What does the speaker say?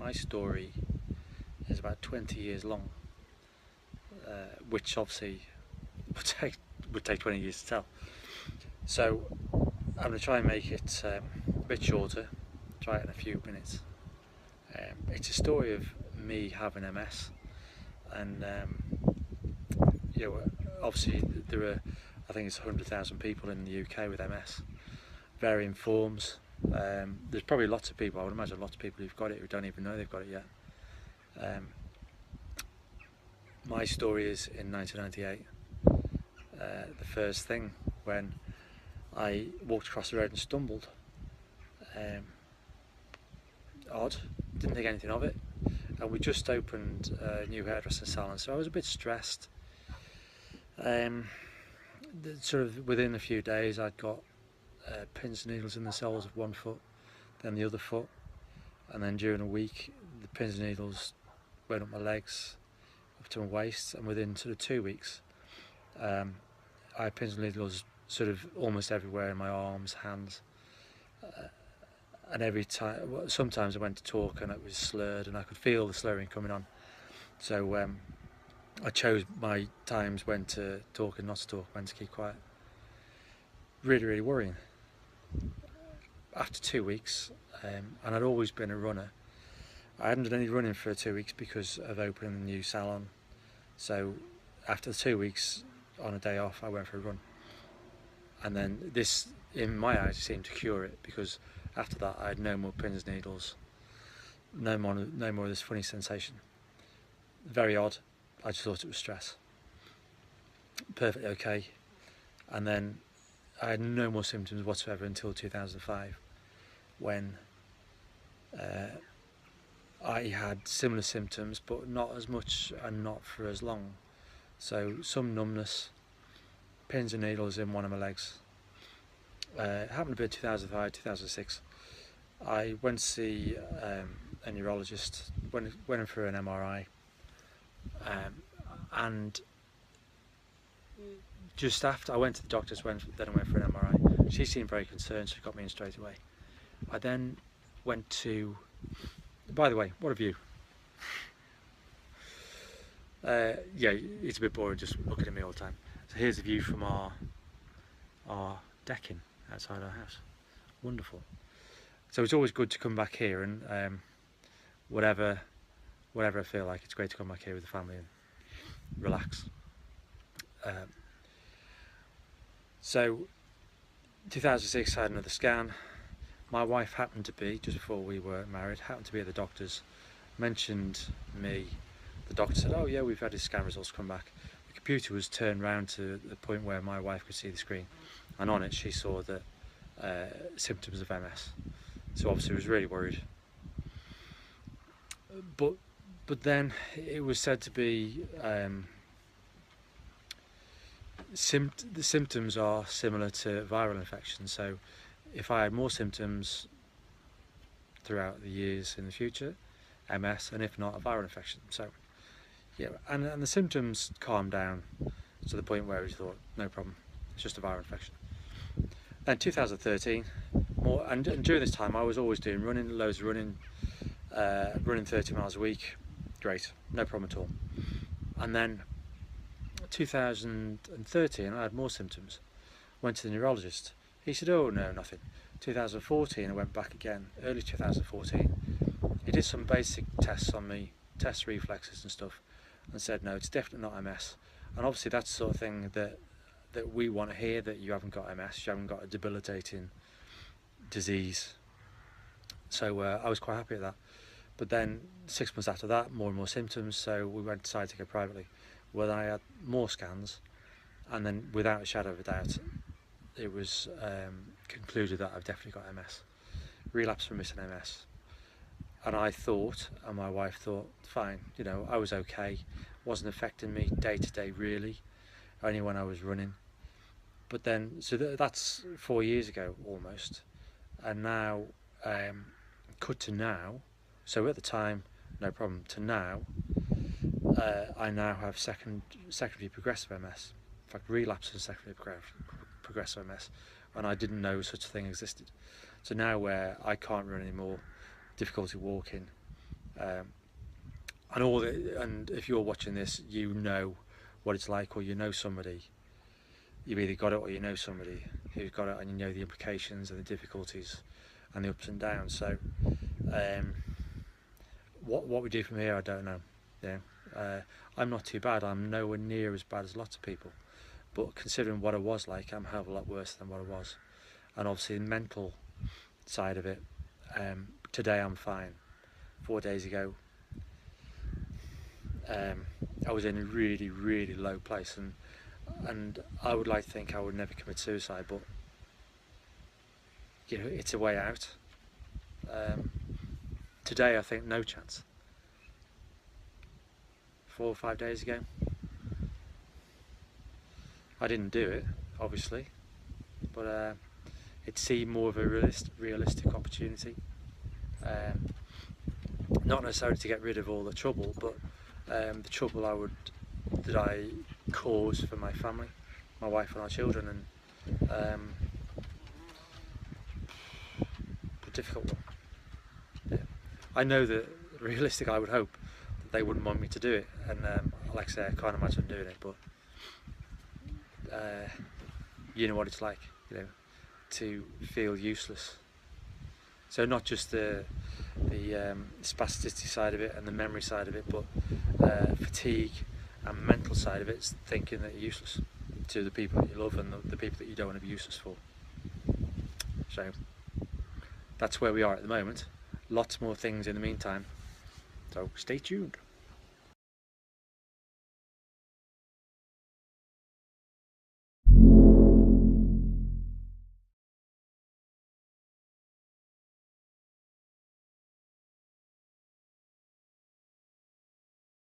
my story is about 20 years long, which obviously would take 20 years to tell. So I'm going to try and make it a bit shorter, try it in a few minutes. It's a story of me having MS, and obviously there are, I think it's 100,000 people in the UK with MS, varying forms. There's probably lots of people, I would imagine lots of people who've got it who don't even know they've got it yet. My story is in 1998, the first thing when I walked across the road and stumbled. Odd, didn't think anything of it, and we just opened a new hairdressing salon, so I was a bit stressed. Sort of within a few days I'd got pins and needles in the soles of one foot, then the other foot, and then during a week the pins and needles went up my legs, up to my waist, and within sort of 2 weeks I had pins and needles sort of almost everywhere in my arms, hands, and every time, sometimes I went to talk and it was slurred and I could feel the slurring coming on, so I chose my times when to talk and not to talk, when to keep quiet. Really worrying. After 2 weeks, and I'd always been a runner, I hadn't done any running for 2 weeks because of opening the new salon, so after 2 weeks on a day off I went for a run, and then this, in my eyes, seemed to cure it, because after that I had no more pins and needles, no more of this funny sensation. Very odd. I just thought it was stress. Perfectly okay. And then I had no more symptoms whatsoever until 2005, when I had similar symptoms, but not as much and not for as long. So some numbness, pins and needles in one of my legs. It happened a bit in 2005, 2006. I went to see a neurologist, went in for an MRI, and just after I went to the doctors, then I went for an MRI. She seemed very concerned, so she got me in straight away. I then went to, by the way, what a view. Yeah, it's a bit boring just looking at me all the time. So here's a view from our decking outside our house. Wonderful. So it's always good to come back here, and whatever I feel like, it's great to come back here with the family and relax. So 2006 I had another scan. My wife happened to be, just before we were married, happened to be at the doctor's, mentioned me. The doctor said, oh yeah, we've had his scan results come back. The computer was turned round to the point where my wife could see the screen, and on it she saw the symptoms of MS. So obviously I was really worried. But then it was said to be the symptoms are similar to viral infection. So if I had more symptoms throughout the years in the future, MS, and if not, a viral infection. So yeah, and the symptoms calmed down to the point where we thought, no problem, it's just a viral infection. Then 2013, more, and during this time I was always doing running, loads of running, running 30 miles a week, great, no problem at all. And then 2013 I had more symptoms, went to the neurologist, he said, oh no, nothing. 2014 I went back again, early 2014, he did some basic tests on me, test reflexes and stuff, and said no, it's definitely not MS. And obviously that's the sort of thing that we want to hear, that you haven't got MS, you haven't got a debilitating disease. So I was quite happy with that. But then 6 months after that, more and more symptoms, so we decided to go privately. Well, I had more scans, and then without a shadow of a doubt, it was concluded that I've definitely got MS, relapse remitting MS. And I thought, and my wife thought, fine, you know, I was okay, wasn't affecting me day to day really, only when I was running. But then, so that's 4 years ago almost, and now, cut to now, so at the time, no problem, to now, I now have secondary progressive MS, in fact relapse and secondary progressive MS, and I didn't know such a thing existed. So now where I can't run anymore, difficulty walking, And if you're watching this, you know what it's like, or you know somebody. You've either got it or you know somebody who's got it, and you know the implications and the difficulties and the ups and downs. So what we do from here, I don't know. Yeah, I'm not too bad. I'm nowhere near as bad as lots of people, but considering what I was like, I'm a hell of a lot worse than what I was. And obviously the mental side of it, today I'm fine. 4 days ago, I was in a really, really low place, and I would like to think I would never commit suicide, but you know, it's a way out. Today I think no chance. 4 or 5 days ago, I didn't do it, obviously, but it seemed more of a realistic opportunity. Not necessarily to get rid of all the trouble, but the trouble that I caused for my family, my wife and our children, and a difficult one. Yeah. I know that realistic, I would hope that they wouldn't want me to do it, and like I say, I can't imagine doing it, but you know what it's like, you know, to feel useless. So not just the spasticity side of it and the memory side of it, but fatigue and mental side of it is thinking that you're useless to the people that you love and the people that you don't want to be useless for. So that's where we are at the moment. Lots more things in the meantime, so stay tuned.